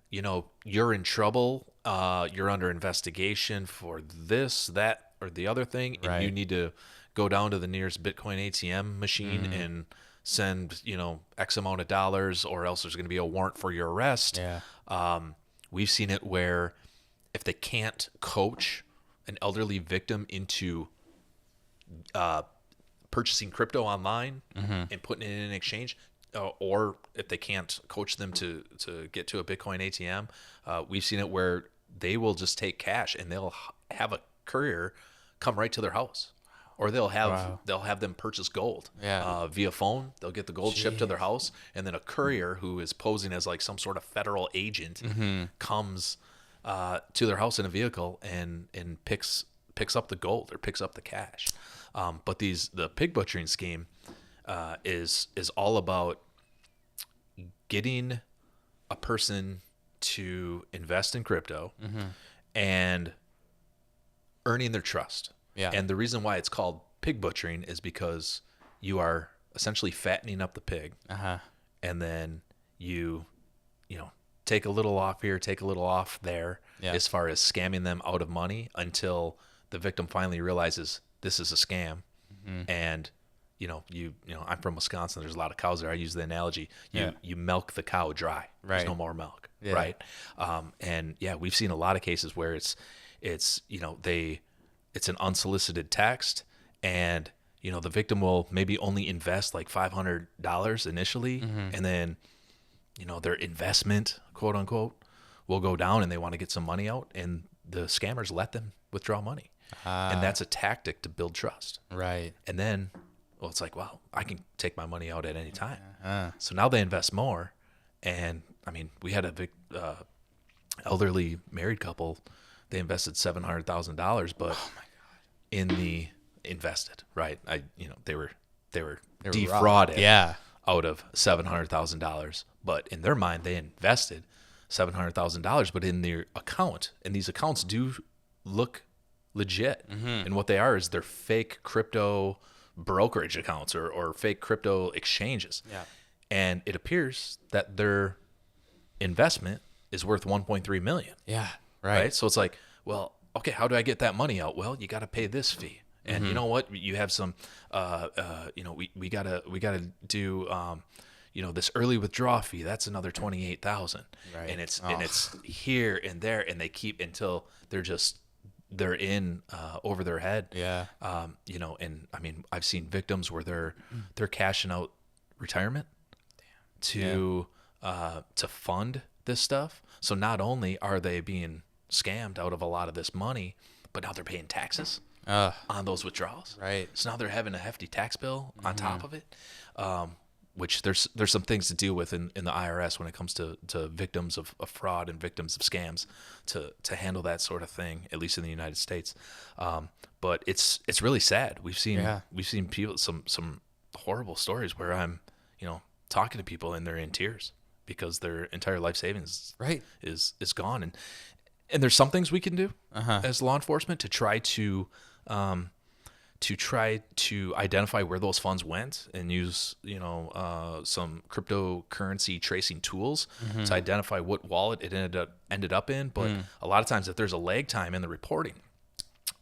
you're in trouble, you're under investigation for this, that, or the other thing, and Right. you need to go down to the nearest Bitcoin ATM machine and send, X amount of dollars, or else there's going to be a warrant for your arrest. Yeah. We've seen it where if they can't coach an elderly victim into purchasing crypto online and putting it in exchange, or if they can't coach them to get to a Bitcoin ATM, we've seen it where they will just take cash and they'll have a courier come right to their house, or they'll have them purchase gold via phone. They'll get the gold shipped to their house, and then a courier who is posing as like some sort of federal agent comes to their house in a vehicle and picks up the gold or picks up the cash. But the pig butchering scheme is all about getting a person to invest in crypto and earning their trust. Yeah. And the reason why it's called pig butchering is because you are essentially fattening up the pig, and then you take a little off here, take a little off there, as far as scamming them out of money until the victim finally realizes this is a scam. And I'm from Wisconsin. There's a lot of cows there. I use the analogy: you milk the cow dry. Right. There's no more milk, right? And we've seen a lot of cases where it's an unsolicited text, and the victim will maybe only invest like $500 initially, and then their investment, quote unquote, will go down, and they want to get some money out, and the scammers let them withdraw money. And that's a tactic to build trust. Right. And then, it's like, wow, I can take my money out at any time. So now they invest more. And I mean, we had a elderly married couple. They invested $700,000, but in the invested, right? They were defrauded out of $700,000. But in their mind, they invested $700,000, but in their account, and these accounts do look legit. And what they are is they're fake crypto brokerage accounts or fake crypto exchanges. Yeah. And it appears that their investment is worth 1.3 million. Yeah. Right. So it's like, well, okay, how do I get that money out? Well, you got to pay this fee. And you know what? You have some, we gotta do, this early withdrawal fee. That's another 28,000. Right. And it's here and there, and they keep until they're in over their head. Yeah. And I mean, I've seen victims where they're cashing out retirement to fund this stuff. So not only are they being scammed out of a lot of this money, but now they're paying taxes on those withdrawals. Right. So now they're having a hefty tax bill on top of it. Which there's some things to deal with in the IRS when it comes to victims of fraud and victims of scams to handle that sort of thing, at least in the United States. But it's really sad. We've seen people some horrible stories where I'm talking to people and they're in tears because their entire life savings is gone. And there's some things we can do as law enforcement to try to identify where those funds went and use, some cryptocurrency tracing tools to identify what wallet it ended up in. But a lot of times, if there's a lag time in the reporting,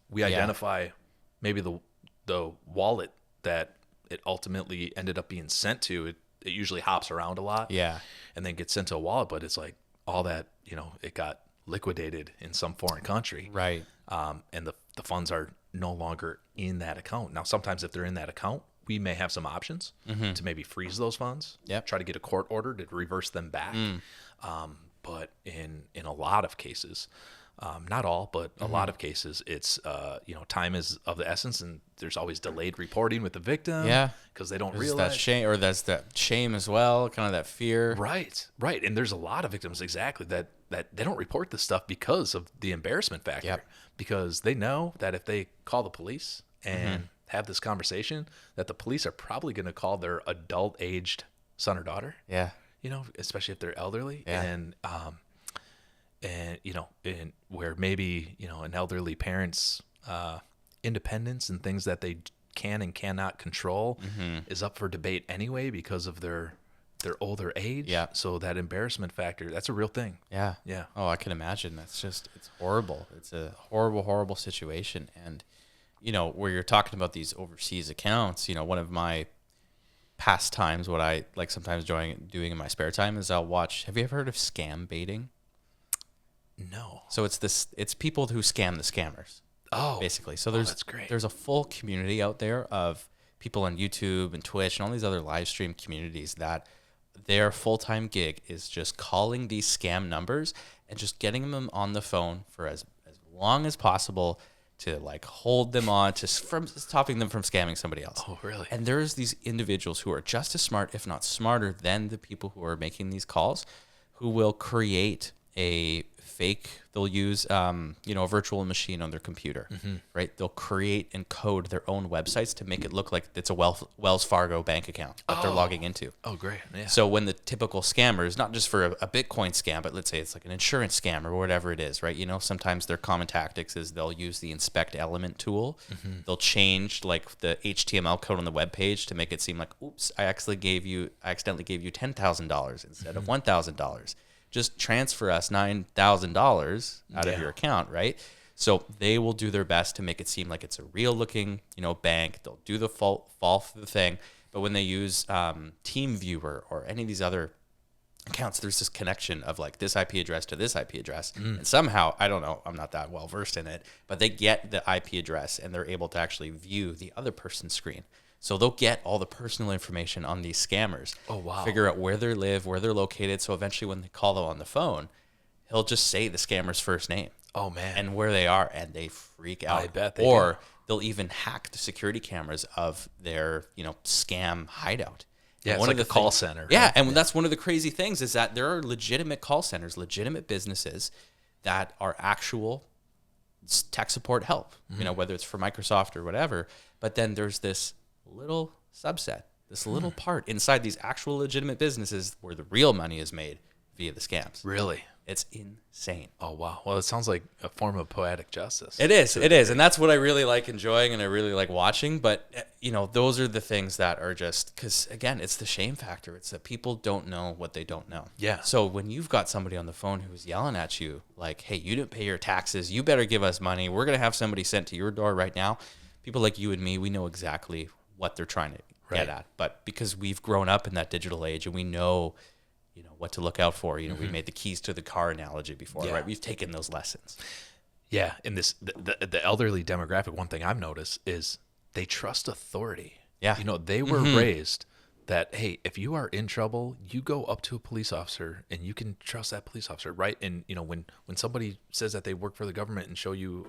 we identify maybe the wallet that it ultimately ended up being sent to. It usually hops around a lot, and then gets sent to a wallet. But it's like all that, it got liquidated in some foreign country, Right. And the funds are no longer in that account. Now, sometimes if they're in that account, we may have some options to maybe freeze those funds, try to get a court order to reverse them back. But in a lot of cases, Not all, but a lot of cases, it's time is of the essence, and there's always delayed reporting with the victim. Yeah. Because they don't There's realize that shame, or that's that shame as well, kind of that fear. Right. And there's a lot of victims exactly that they don't report this stuff because of the embarrassment factor. Yep. Because they know that if they call the police and have this conversation, that the police are probably going to call their adult-aged son or daughter. Yeah. Especially if they're elderly. Yeah. And where maybe, an elderly parent's independence and things that they can and cannot control is up for debate anyway because of their older age. Yeah. So that embarrassment factor, that's a real thing. Yeah. Yeah. Oh, I can imagine. It's horrible. It's a horrible, horrible situation. And, where you're talking about these overseas accounts, one of my pastimes, what I like sometimes doing in my spare time is I'll watch, have you ever heard of scam baiting? No. So it's people who scam the scammers. Oh, basically. So that's great. There's a full community out there of people on YouTube and Twitch and all these other live stream communities that their full-time gig is just calling these scam numbers and just getting them on the phone for as long as possible to like hold them on from stopping them from scamming somebody else. Oh, really? And there's these individuals who are just as smart, if not smarter, than the people who are making these calls, who will create a fake. They'll use a virtual machine on their computer, right? They'll create and code their own websites to make it look like it's a Wells Fargo bank account that they're logging into. Oh, great. Yeah. So when the typical scammers, not just for a Bitcoin scam, but let's say it's like an insurance scam or whatever it is, right? Sometimes their common tactics is they'll use the inspect element tool. They'll change like the HTML code on the web page to make it seem like, oops, I accidentally gave you $10,000 instead of $1,000. Just transfer us $9,000 out of your account, right? So they will do their best to make it seem like it's a real looking, bank. They'll do the fall for the thing. But when they use TeamViewer or any of these other accounts, there's this connection of like this IP address to this IP address. And somehow, I don't know, I'm not that well versed in it, but they get the IP address and they're able to actually view the other person's screen. So they'll get all the personal information on these scammers. Oh, wow. Figure out where they live, where they're located. So eventually when they call them on the phone, he'll just say the scammer's first name. Oh, man. And where they are, and they freak out. I bet they do. They'll even hack the security cameras of their, scam hideout. Yeah, and it's like a call center. Right? Yeah, and that's one of the crazy things is that there are legitimate call centers, legitimate businesses that are actual tech support help, whether it's for Microsoft or whatever. But then there's this little subset, this little part inside these actual legitimate businesses where the real money is made via the scams. Really? It's insane. Oh, wow. Well, it sounds like a form of poetic justice. It is. And that's what I really like enjoying and I really like watching. But, those are the things that are just, because, again, it's the shame factor. It's that people don't know what they don't know. Yeah. So when you've got somebody on the phone who's yelling at you, like, hey, you didn't pay your taxes. You better give us money. We're going to have somebody sent to your door right now. People like you and me, we know exactly what they're trying to get at. But because we've grown up in that digital age and we know, what to look out for. We made the keys to the car analogy before, right? We've taken those lessons. Yeah. In this, the elderly demographic, one thing I've noticed is they trust authority. Yeah. They were raised that, hey, if you are in trouble, you go up to a police officer and you can trust that police officer, right? And, when somebody says that they work for the government and show you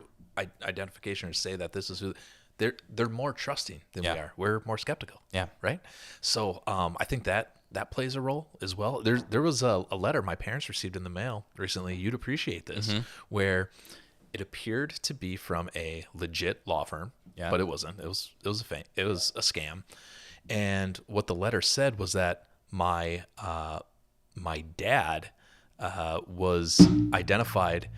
identification or say that this is who, they're more trusting than we are. We're more skeptical. Yeah. Right. So I think that plays a role as well. There was a letter my parents received in the mail recently. You'd appreciate this, where it appeared to be from a legit law firm, but it wasn't. It was a scam. And what the letter said was that my dad was identified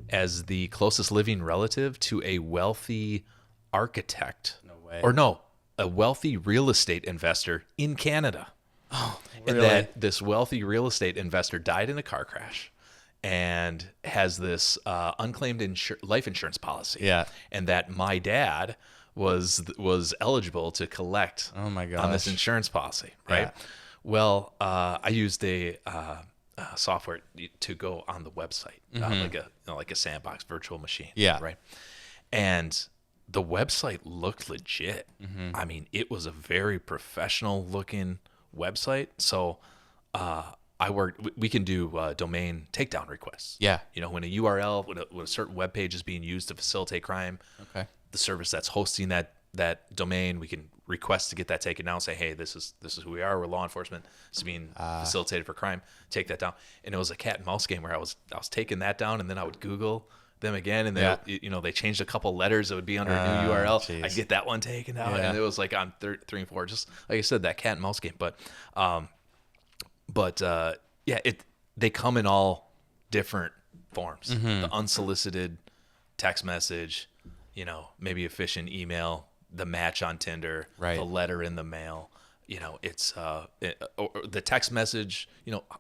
as the closest living relative to a wealthy architect. No way. Or no, a wealthy real estate investor in Canada. Oh, and that this wealthy real estate investor died in a car crash and has this unclaimed life insurance policy. Yeah. And that my dad was eligible to collect on this insurance policy, right? Yeah. Well, I used a software to go on the website, like a sandbox virtual machine. Yeah. Right. And the website looked legit. I mean, it was a very professional looking website. So we can do domain takedown requests. Yeah. When a URL, when a certain web page is being used to facilitate crime, Okay. the service that's hosting that domain, we can request to get that taken down. Say, hey, this is who we are. We're law enforcement. It's being facilitated for crime. Take that down. And it was a cat and mouse game where I was taking that down, and then I would Google them again, and they changed a couple letters. It would be under a new URL. Geez. I'd get that one taken out, and it was like on 3 and 4. Just like I said, that cat and mouse game. But they come in all different forms. Mm-hmm. The unsolicited text message, maybe a phishing email, the match on Tinder, Right. the letter in the mail. It's or the text message.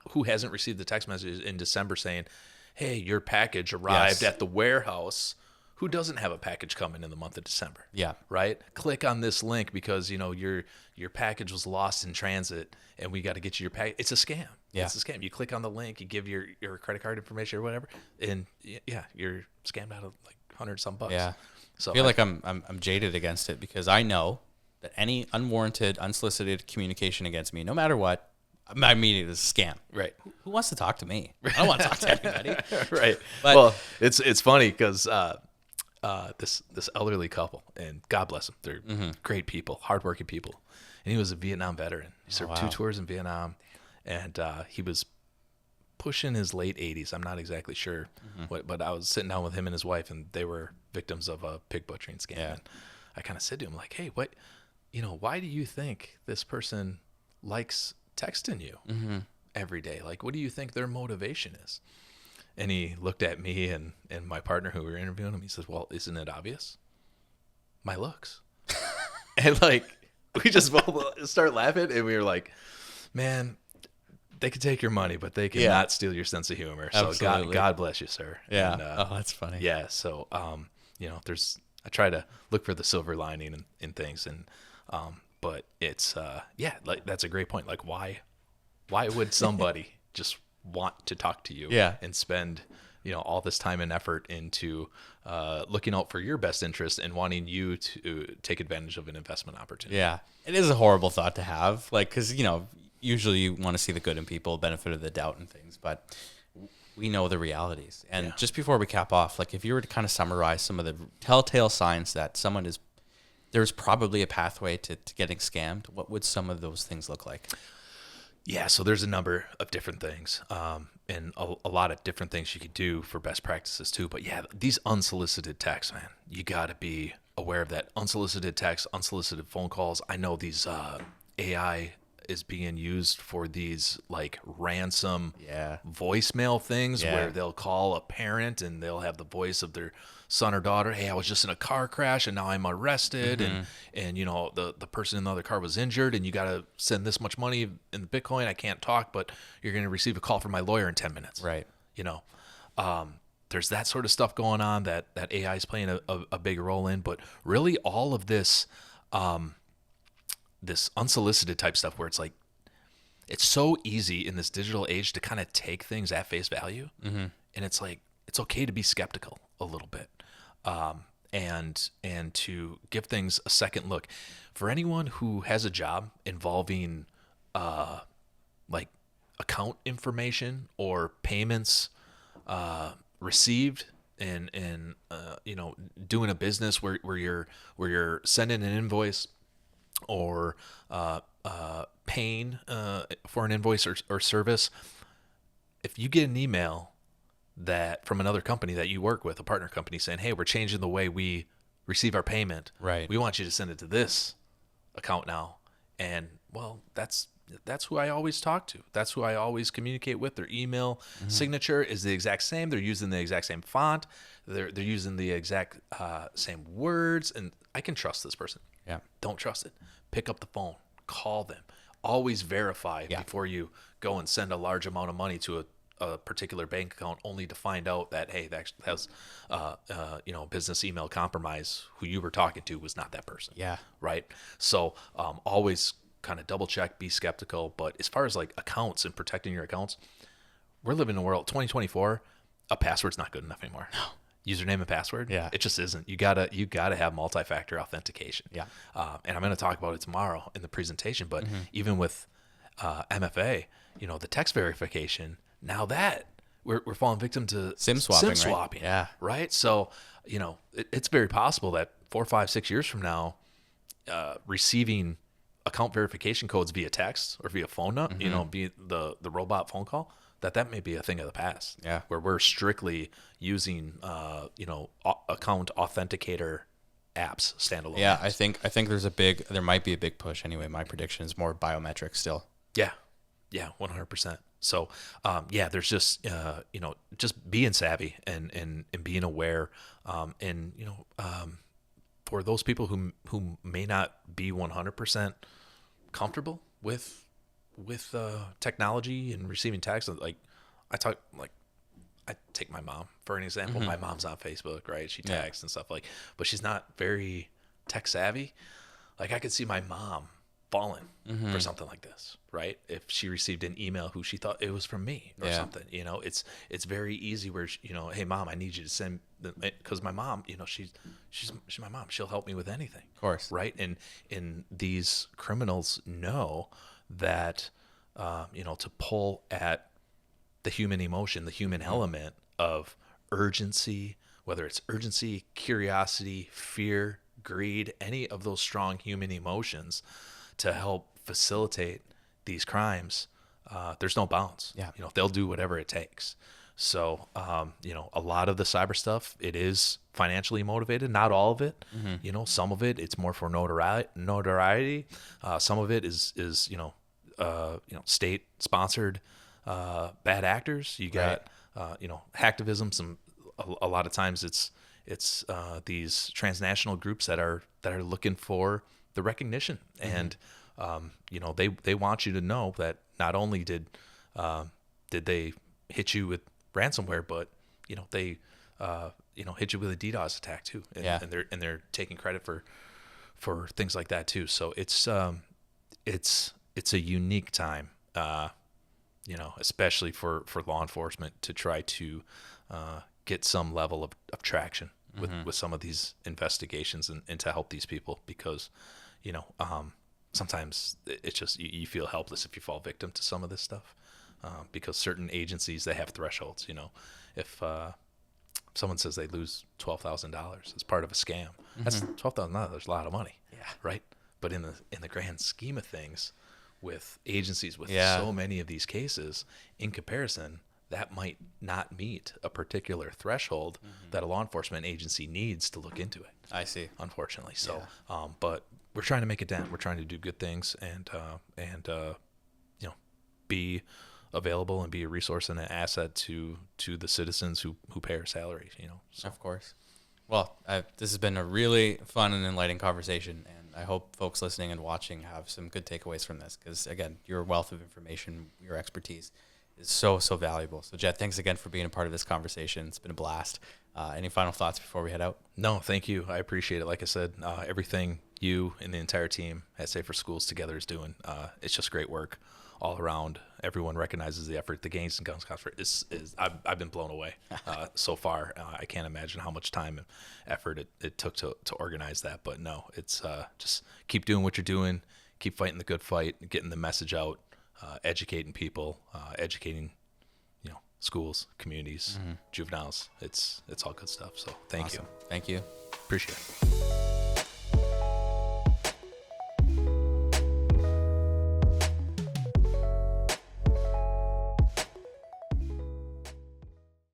Who hasn't received the text message in December saying, "Hey, your package arrived at the warehouse." Who doesn't have a package coming in the month of December? Yeah. Right? Click on this link because your package was lost in transit and we got to get you your package. It's a scam. Yeah. It's a scam. You click on the link, you give your credit card information or whatever, and you're scammed out of like $100 bucks. Yeah. So I feel like I'm jaded against it because I know that any unwarranted, unsolicited communication against me, no matter what, I mean it is a scam. Right. Who wants to talk to me? I don't want to talk to anybody. Right. But- well, it's funny because this elderly couple, and God bless them, they're great people, hardworking people, and he was a Vietnam veteran. He served 2 tours in Vietnam, and he was pushing his late 80s. I'm not exactly sure what, but I was sitting down with him and his wife, and they were victims of a pig butchering scam. Yeah. And I kind of said to him, like, hey, why do you think this person likes texting you every day? Like, what do you think their motivation is? And he looked at me and my partner who we were interviewing him. He says, well, isn't it obvious? My looks. And like, we just both start laughing, and we were like, man, they could take your money, but they cannot steal your sense of humor. So God bless you, sir. Yeah. And, that's funny. yeah. So, I try to look for the silver lining in things, and but it's like that's a great point. Like, why would somebody just want to talk to you and spend all this time and effort into looking out for your best interest and wanting you to take advantage of an investment opportunity? Yeah, it is a horrible thought to have, like, because usually you want to see the good in people, benefit of the doubt and things, but we know the realities. And just before we cap off, like, if you were to kind of summarize some of the telltale signs that there's probably a pathway to getting scammed, what would some of those things look like? Yeah, so there's a number of different things, and a lot of different things you could do for best practices too. But yeah, these unsolicited texts, man, you got to be aware of that. Unsolicited texts, unsolicited phone calls. I know these AI is being used for these like ransom voicemail things where they'll call a parent and they'll have the voice of their son or daughter. Hey, I was just in a car crash and now I'm arrested, and the person in the other car was injured, and you got to send this much money in the Bitcoin. I can't talk, but you're going to receive a call from my lawyer in 10 minutes. Right. There's that sort of stuff going on that AI is playing a big role in, but really all of this this unsolicited type stuff where it's like, it's so easy in this digital age to kind of take things at face value. And it's like, it's okay to be skeptical a little bit. And to give things a second look. For anyone who has a job involving like account information or payments received, and doing a business where you're sending an invoice or paying for an invoice or service, if you get an email that from another company that you work with, a partner company, saying, hey, we're changing the way we receive our payment. Right. We want you to send it to this account now. And well, that's who I always talk to. That's who I always communicate with. Their email signature is the exact same. They're using the exact same font. They're using the exact same words, and I can trust this person. Yeah. Don't trust it. Pick up the phone. Call them. Always verify before you go and send a large amount of money to a particular bank account, only to find out that, hey, that has business email compromise. Who you were talking to was not that person. Yeah. Right. So always kind of double check, be skeptical. But as far as like accounts and protecting your accounts, we're living in a world 2024. A password's not good enough anymore. No. Username and password. Yeah. It just isn't. You gotta have multi-factor authentication. Yeah. And I'm going to talk about it tomorrow in the presentation. But even with MFA, the text verification, now that we're falling victim to SIM swapping, right? swapping, Yeah. right? So, it's very possible that 4, 5, 6 years from now, receiving account verification codes via text or via phone, via the robot phone call, that may be a thing of the past. Yeah. Where we're strictly using, account authenticator apps, standalone. Yeah, apps. I think there might be a big push anyway. My prediction is more biometrics still. Yeah. Yeah, 100%. So, there's just, just being savvy and being aware, and, for those people who may not be 100% comfortable with technology and receiving text, like I take my mom for an example. My mom's on Facebook, right? She texts and stuff but she's not very tech savvy. Like, I could see my mom falling for something like this, right? If she received an email who she thought it was from me or something, it's very easy where, hey mom, I need you to send, because my mom, she's my mom. She'll help me with anything. Of course. Right. And these criminals know that, to pull at the human emotion, the human element of urgency, whether it's urgency, curiosity, fear, greed, any of those strong human emotions, to help facilitate these crimes, there's no bounds. Yeah. They'll do whatever it takes. So, a lot of the cyber stuff, it is financially motivated. Not all of it. Some of it, it's more for notoriety. Some of it is state sponsored bad actors. You got hacktivism. A lot of times it's these transnational groups that are looking for the recognition, and they want you to know that not only did they hit you with ransomware, but they hit you with a DDoS attack too, and they're taking credit for things like that too. So it's a unique time, especially for law enforcement to try to get some level of traction with some of these investigations and to help these people, because sometimes it's just you feel helpless if you fall victim to some of this stuff, because certain agencies, they have thresholds. If someone says they lose $12,000 as part of a scam, that's $12,000. A lot of money, right? But in the grand scheme of things, with agencies with so many of these cases, in comparison, that might not meet a particular threshold that a law enforcement agency needs to look into it. I see. Unfortunately. So, but we're trying to make a dent. We're trying to do good things and be available and be a resource and an asset to the citizens who pay our salaries, So. Of course. Well, this has been a really fun and enlightening conversation, and I hope folks listening and watching have some good takeaways from this, because, again, your wealth of information, your expertise is so valuable. So, Jed, thanks again for being a part of this conversation. It's been a blast. Any final thoughts before we head out? No, thank you. I appreciate it. Like I said, everything you and the entire team at Safer Schools Together is doing, it's just great work all around. Everyone recognizes the effort. The Gangs and Guns Conference I've been blown away so far. I can't imagine how much time and effort it took to organize that. But no, it's just keep doing what you're doing, keep fighting the good fight, getting the message out, educating people, educating schools, communities, juveniles. It's all good stuff. So thank you. Thank you. Appreciate it.